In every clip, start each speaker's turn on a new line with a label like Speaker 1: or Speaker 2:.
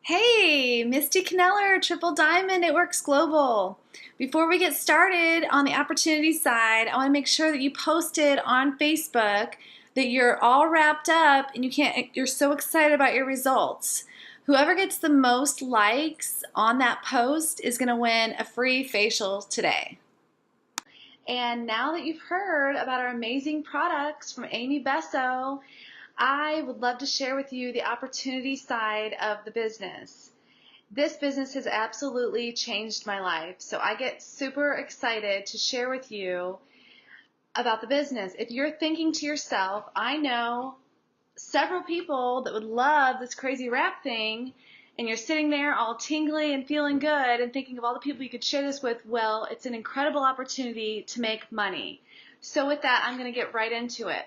Speaker 1: Hey, Misty Kneller, Triple Diamond, it works global. Before we get started on the opportunity side, I want to make sure that you posted on Facebook that you're all wrapped up and you're so excited about your results. Whoever gets the most likes on that post is going to win a free facial today. And now that you've heard about our amazing products from Amy Besso, I would love to share with you the opportunity side of the business. This business has absolutely changed my life, so I get super excited to share with you about the business. If you're thinking to yourself, I know several people that would love this crazy wrap thing, and you're sitting there all tingly and feeling good and thinking of all the people you could share this with, well, it's an incredible opportunity to make money. So with that, I'm going to get right into it.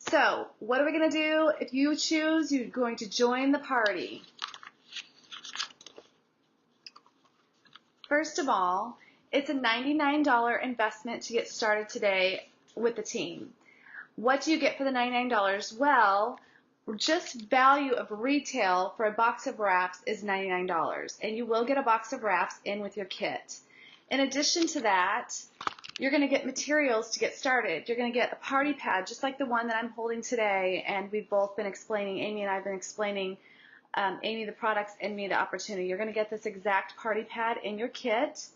Speaker 1: So what are we going to do? If you choose, you're going to join the party. First of all, it's a $99 investment to get started today with the team. What do you get for the $99? Well, just value of retail for a box of wraps is $99, and you will get a box of wraps in with your kit. In addition to that, you're going to get materials to get started. You're going to get a party pad just like the one that I'm holding today, and we've both been explaining, Amy and I have been explaining, Amy the products and me the opportunity. You're going to get this exact party pad in your kit.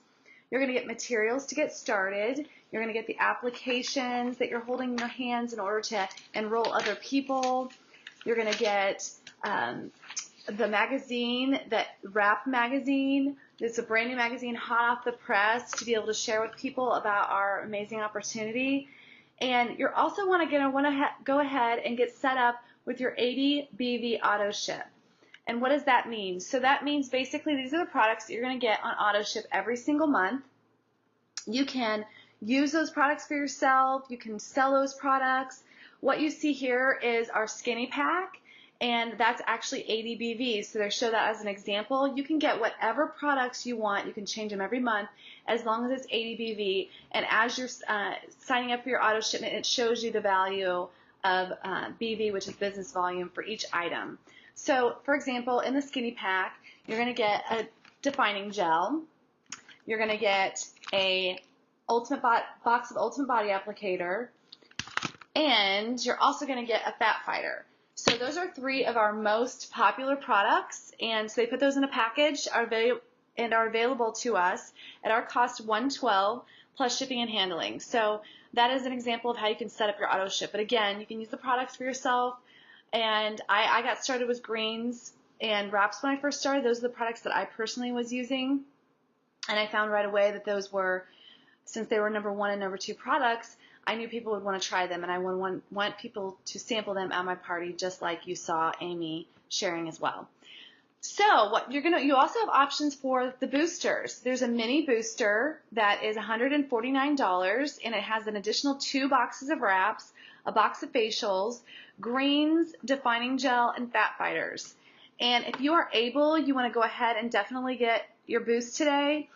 Speaker 1: You're going to get materials to get started. You're going to get the applications that you're holding in your hands in order to enroll other people. You're going to get the magazine, that wrap magazine. It's a brand new magazine, hot off the press, to be able to share with people about our amazing opportunity. And you're also want to go ahead and get set up with your 80 BV auto ship. And what does that mean? So that means basically these are the products that you're going to get on auto ship every single month. You can use those products for yourself. You can sell those products. What you see here is our skinny pack, and that's actually 80 BV. So they show that as an example. You can get whatever products you want. You can change them every month as long as it's 80 BV. And as you're signing up for your auto shipment, it shows you the value of BV, which is business volume, for each item. So, for example, in the skinny pack, you're going to get a defining gel. You're going to get a box of Ultimate Body Applicator, and you're also going to get a fat fighter. So those are three of our most popular products, and so they put those in a package and are available to us at our cost $112 plus shipping and handling. So that is an example of how you can set up your auto ship. But again, you can use the products for yourself. And I got started with greens and wraps when I first started. Those are the products that I personally was using. And I found right away that those were, since they were number 1 and number 2 products, I knew people would want to try them. And I would want people to sample them at my party, just like you saw Amy sharing as well. So what you also have options for the boosters. There's a mini booster that is $149, and it has an additional 2 boxes of wraps, a box of facials, greens, defining gel, and fat fighters. And if you are able, you want to go ahead and definitely get your boost today.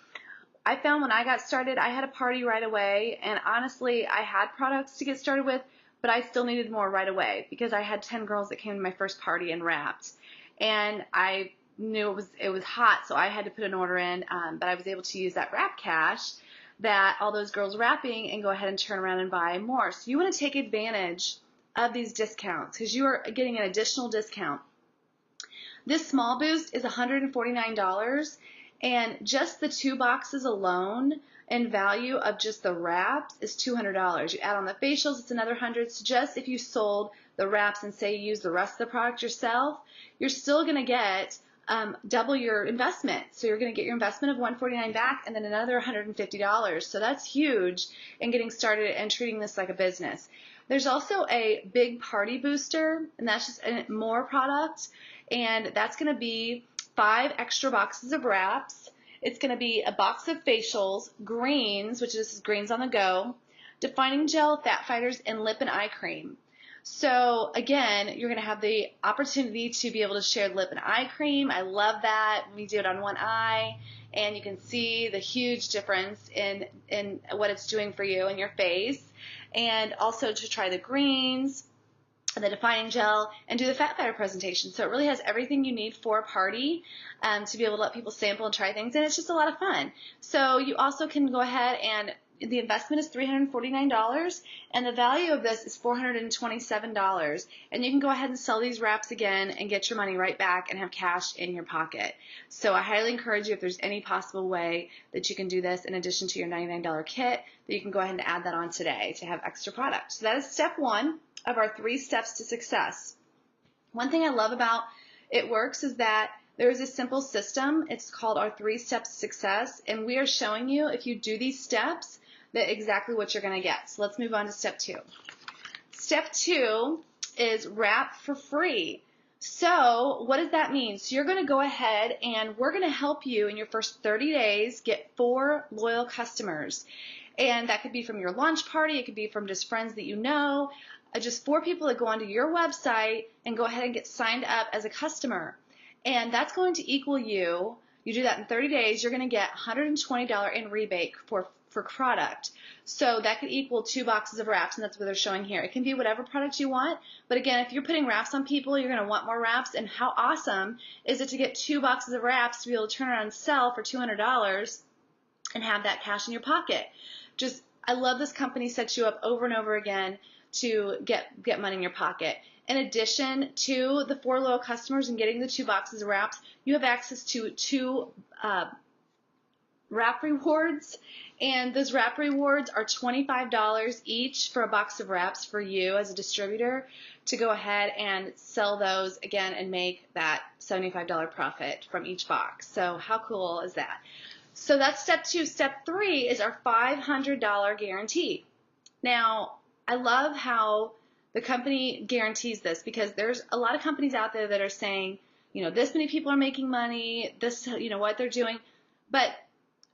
Speaker 1: I found when I got started, I had a party right away, and honestly, I had products to get started with, but I still needed more right away because I had 10 girls that came to my first party and wrapped. And I knew it was hot, so I had to put an order in, but I was able to use that wrap cash that all those girls wrapping and go ahead and turn around and buy more. So you want to take advantage of these discounts because you are getting an additional discount. This small boost is $149, and just the 2 boxes alone in value of just the wraps is $200. You add on the facials, it's another $100. So just if you sold the wraps and say you use the rest of the product yourself, you're still going to get double your investment. So you're going to get your investment of $149 back and then another $150. So that's huge in getting started and treating this like a business. There's also a big party booster, and that's just more product, and that's going to be 5 extra boxes of wraps. It's going to be a box of facials, greens, which is greens on the go, defining gel, fat fighters, and lip and eye cream. So again, you're going to have the opportunity to be able to share lip and eye cream. I love that. We do it on one eye, and you can see the huge difference in what it's doing for you and your face. And also to try the greens. the defining gel, and do the fat fighter presentation. So it really has everything you need for a party to be able to let people sample and try things, and it's just a lot of fun. So you also can go ahead and the investment is $349, and the value of this is $427, and you can go ahead and sell these wraps again and get your money right back and have cash in your pocket. So I highly encourage you, if there's any possible way that you can do this in addition to your $99 kit, that you can go ahead and add that on today to have extra product. So that is step one of our 3 steps to success. One thing I love about It Works is that there is a simple system. It's called our 3 steps to success, and we are showing you, if you do these steps, that exactly what you're going to get. So let's move on to step 2. Step 2 is wrap for free. So what does that mean? So you're going to go ahead and we're going to help you in your first 30 days get 4 loyal customers. And that could be from your launch party. It could be from just friends that you know. Just 4 people that go onto your website and go ahead and get signed up as a customer. And that's going to equal you do that in 30 days, you're going to get $120 in rebate for product. So that could equal 2 boxes of wraps, and that's what they're showing here. It can be whatever product you want, but again, if you're putting wraps on people, you're going to want more wraps, and how awesome is it to get 2 boxes of wraps to be able to turn around and sell for $200 and have that cash in your pocket. I love this company sets you up over and over again to get money in your pocket. In addition to the 4 loyal customers and getting the 2 boxes of wraps, you have access to 2 wrap rewards, and those wrap rewards are $25 each for a box of wraps for you as a distributor to go ahead and sell those again and make that $75 profit from each box. So how cool is that? So that's step 2. Step 3 is our $500 guarantee. Now, I love how the company guarantees this, because there's a lot of companies out there that are saying, this many people are making money, this, what they're doing, but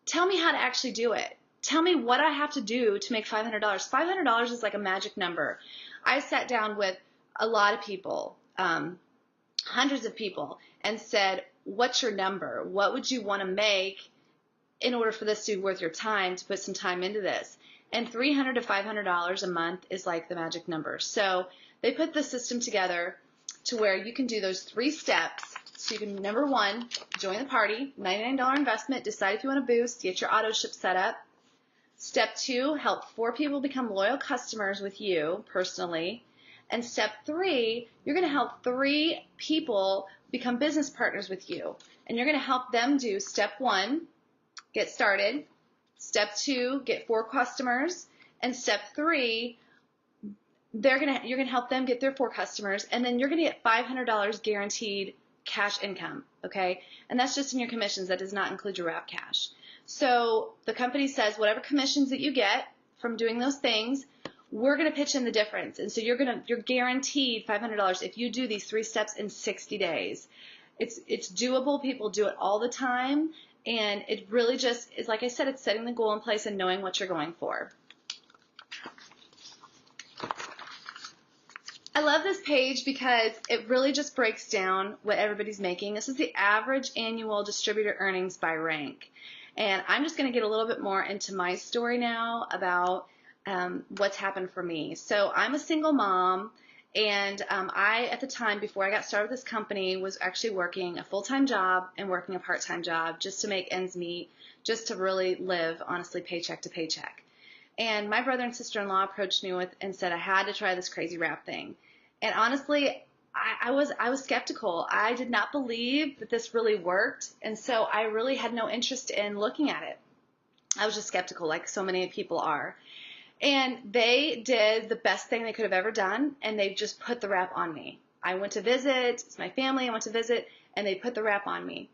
Speaker 1: tell me how to actually do it. Tell me what I have to do to make $500. $500 is like a magic number. I sat down with a lot of people, hundreds of people, and said, what's your number? What would you want to make in order for this to be worth your time, to put some time into this? And $300 to $500 a month is like the magic number. So they put the system together to where you can do those 3 steps. So you can, number 1, join the party, $99 investment, decide if you want to boost, get your auto ship set up. Step 2, help 4 people become loyal customers with you personally. And step 3, you're going to help 3 people become business partners with you. And you're going to help them do step 1, get started. Step 2, get 4 customers. And step 3, you're going to help them get their 4 customers. And then you're going to get $500 guaranteed cash income, okay? And that's just in your commissions. That does not include your wrap cash. So the company says whatever commissions that you get from doing those things, we're going to pitch in the difference. And so you're guaranteed $500 if you do these 3 steps in 60 days. It's doable. People do it all the time. And it really just is, like I said, it's setting the goal in place and knowing what you're going for. I love this page because it really just breaks down what everybody's making. This is the average annual distributor earnings by rank. And I'm just going to get a little bit more into my story now about what's happened for me. So I'm a single mom, and I, at the time, before I got started with this company, was actually working a full-time job and working a part-time job just to make ends meet, just to really live, honestly, paycheck to paycheck. And my brother and sister-in-law approached me and said I had to try this crazy wrap thing. And honestly, I was skeptical. I did not believe that this really worked, and so I really had no interest in looking at it. I was just skeptical, like so many people are. And they did the best thing they could have ever done, and they just put the wrap on me. I went to visit, it's my family, I went to visit, and they put the wrap on me.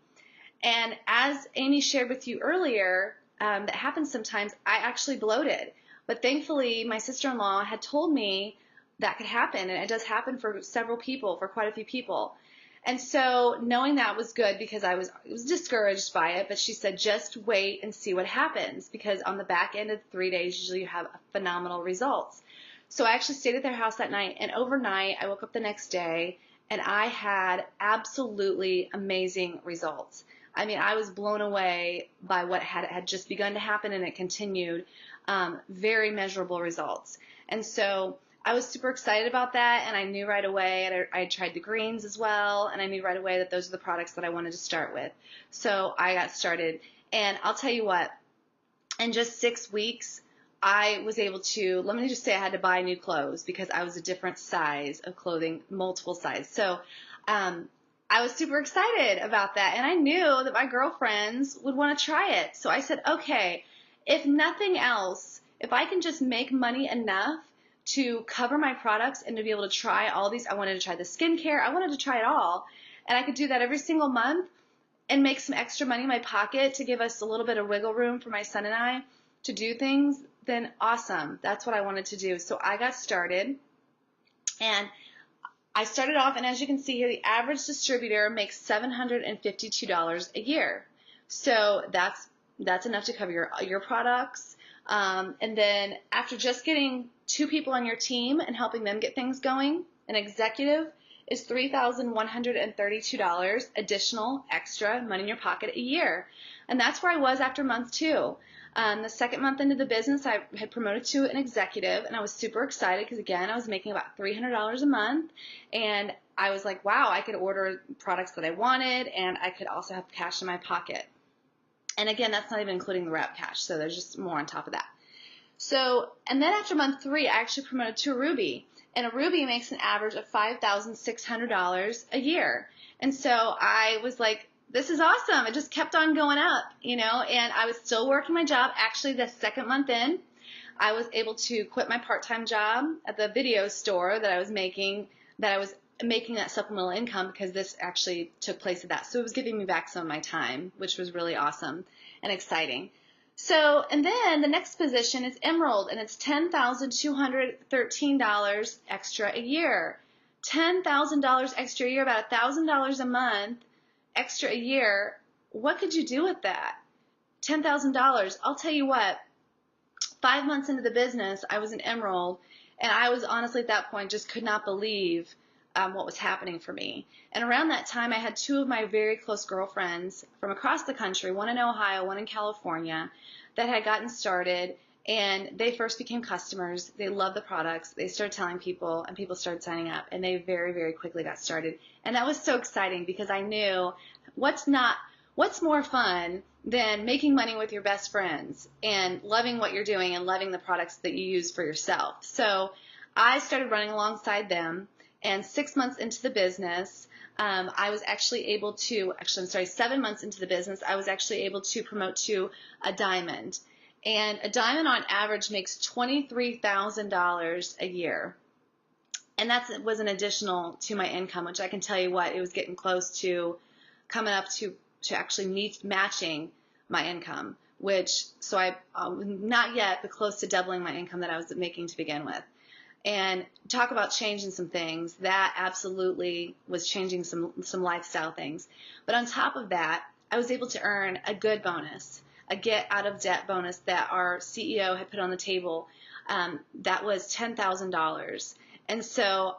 Speaker 1: And as Amy shared with you earlier, that happens sometimes, I actually bloated. But thankfully, my sister-in-law had told me that could happen, and it does happen for several people, for quite a few people. And so knowing that was good, because I was discouraged by it, but she said just wait and see what happens, because on the back end of 3 days, usually you have phenomenal results. So I actually stayed at their house that night, and overnight I woke up the next day and I had absolutely amazing results. I mean, I was blown away by what had just begun to happen, and it continued. Very measurable results. And so I was super excited about that, and I knew right away, and I tried the greens as well, and I knew right away that those are the products that I wanted to start with. So I got started, and I'll tell you what, in just 6 weeks, I was able to, let me just say I had to buy new clothes because I was a different size of clothing, multiple size. So I was super excited about that, and I knew that my girlfriends would want to try it. So I said, okay, if nothing else, if I can just make money enough to cover my products and to be able to try all these, I wanted to try the skincare, I wanted to try it all, and I could do that every single month and make some extra money in my pocket to give us a little bit of wiggle room for my son and I to do things, then awesome. That's what I wanted to do. So I got started, and I started off, and as you can see here, the average distributor makes $752 a year. So that's enough to cover your products. And then after just getting 2 people on your team and helping them get things going, an executive is $3,132 additional extra money in your pocket a year. And that's where I was after month 2. The second month into the business, I had promoted to an executive, and I was super excited because, again, I was making about $300 a month, and I was like, wow, I could order products that I wanted, and I could also have cash in my pocket. And again, that's not even including the rep cash, so there's just more on top of that. So, and then after month 3, I actually promoted to a Ruby, and a Ruby makes an average of $5,600 a year. And so I was like, this is awesome. It just kept on going up, and I was still working my job. Actually, the second month in, I was able to quit my part-time job at the video store that I was making that supplemental income because this actually took place at that. So it was giving me back some of my time, which was really awesome and exciting. So, and then the next position is Emerald, and it's $10,213 extra a year. $10,000 extra a year, about $1,000 a month extra a year. What could you do with that? $10,000. I'll tell you what, 5 months into the business, I was in Emerald, and I was honestly at that point just could not believe what was happening for me. And around that time, I had 2 of my very close girlfriends from across the country, one in Ohio, one in California, that had gotten started, and they first became customers. They loved the products. They started telling people, and people started signing up, and they very, very quickly got started. And that was so exciting because I knew what's more fun than making money with your best friends and loving what you're doing and loving the products that you use for yourself. So I started running alongside them, and 6 months into the business, I was actually able to, 7 months into the business, I was actually able to promote to a diamond. And a diamond on average makes $23,000 a year. And that was an additional to my income, which I can tell you what, it was getting close to coming up to actually matching my income, so I, not yet, but close to doubling my income that I was making to begin with. And talk about changing some things, that absolutely was changing some lifestyle things. But on top of that, I was able to earn a good bonus, a get out of debt bonus that our CEO had put on the table. That was $10,000. And so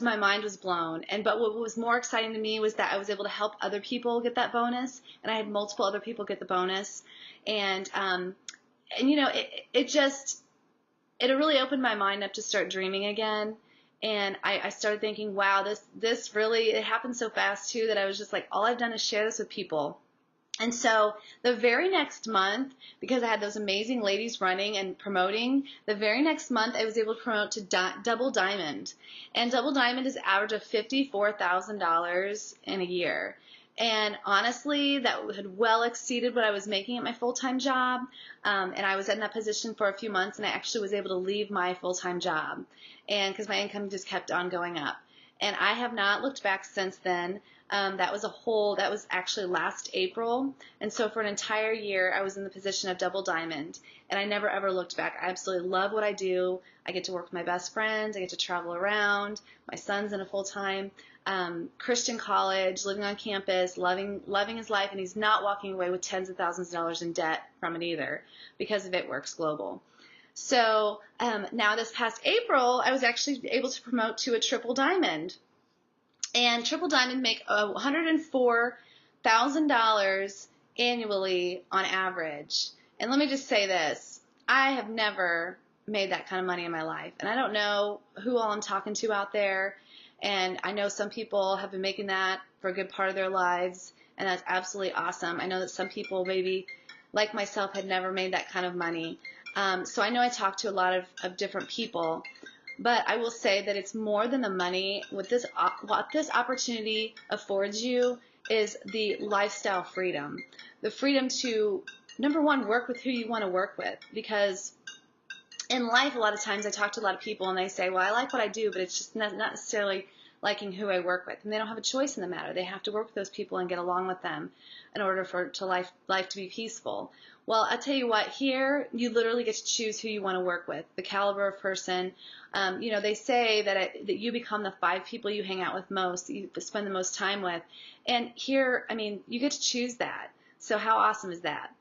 Speaker 1: my mind was blown. But what was more exciting to me was that I was able to help other people get that bonus, and I had multiple other people get the bonus. And it really opened my mind up to start dreaming again. And I started thinking, wow, this really, it happened so fast too that I was just like, all I've done is share this with people. And so the very next month, because I had those amazing ladies running and promoting, the very next month I was able to promote to Double Diamond. And Double Diamond is an average of $54,000 in a year. And honestly, that had well exceeded what I was making at my full-time job. And I was in that position for a few months, and I actually was able to leave my full-time job, and because my income just kept on going up. And I have not looked back since then. That was actually last April. And so for an entire year, I was in the position of Double Diamond, and I never ever looked back. I absolutely love what I do. I get to work with my best friends. I get to travel around. My son's in a full-time Christian college, living on campus, loving his life, and he's not walking away with tens of thousands of dollars in debt from it either, because of It Works Global. So now this past April, I was actually able to promote to a Triple Diamond. And Triple Diamond make $104,000 annually on average. And let me just say this, I have never made that kind of money in my life. And I don't know who all I'm talking to out there. And I know some people have been making that for a good part of their lives, and that's absolutely awesome. I know that some people maybe, like myself, had never made that kind of money. So I know I talk to a lot of different people, but I will say that it's more than the money. What this opportunity affords you is the lifestyle freedom. The freedom to, number one, work with who you want to work with, because in life, a lot of times I talk to a lot of people and they say, well, I like what I do, but it's just not necessarily liking who I work with. And they don't have a choice in the matter. They have to work with those people and get along with them in order for life to be peaceful. Well, I'll tell you what, here you literally get to choose who you want to work with, the caliber of person. They say that you become the 5 people you hang out with most, you spend the most time with. And here, you get to choose that. So how awesome is that?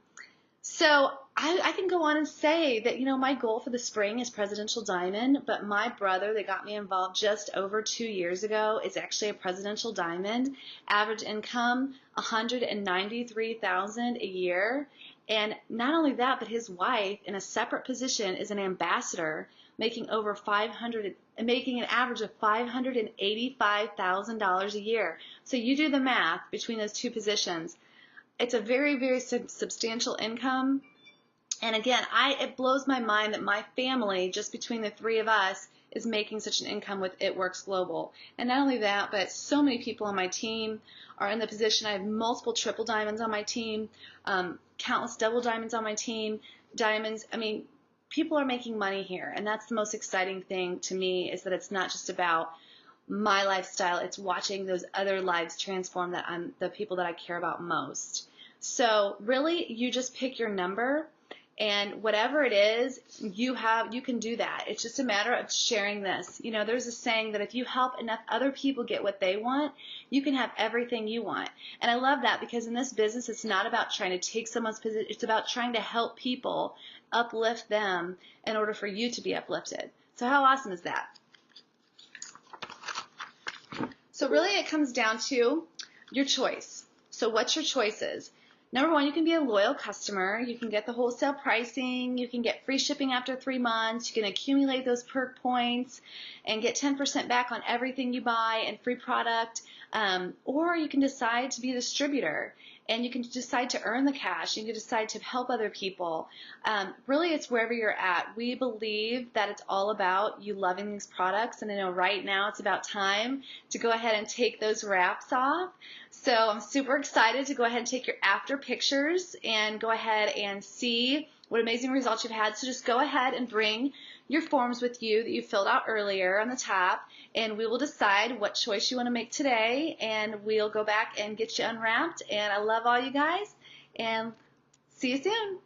Speaker 1: So I can go on and say that, my goal for the spring is Presidential Diamond, but my brother that got me involved just over 2 years ago is actually a Presidential Diamond. Average income, $193,000 a year. And not only that, but his wife in a separate position is an ambassador, making an average of $585,000 a year. So you do the math between those two positions. It's a very, very substantial income. And again, it blows my mind that my family, just between the 3 of us, is making such an income with It Works Global. And not only that, but so many people on my team are in the position. I have multiple triple diamonds on my team, countless double diamonds on my team, diamonds. People are making money here. And that's the most exciting thing to me, is that it's not just about my lifestyle, it's watching those other lives transform, that the people that I care about most. So really, you just pick your number, and whatever it is, you can do that. It's just a matter of sharing this. There's a saying that if you help enough other people get what they want, you can have everything you want. And I love that, because in this business, it's not about trying to take someone's position. It's about trying to help people, uplift them in order for you to be uplifted. So how awesome is that? So really it comes down to your choice. So what's your choices? Number one, you can be a loyal customer. You can get the wholesale pricing. You can get free shipping after 3 months. You can accumulate those perk points and get 10% back on everything you buy and free product. Or you can decide to be a distributor, and you can decide to earn the cash. You can decide to help other people. Really, it's wherever you're at. We believe that it's all about you loving these products, and I know right now it's about time to go ahead and take those wraps off. So I'm super excited to go ahead and take your after pictures and go ahead and see what amazing results you've had. So just go ahead and bring your forms with you that you filled out earlier on the top, and we will decide what choice you want to make today, and we'll go back and get you unwrapped. And I love all you guys, and see you soon.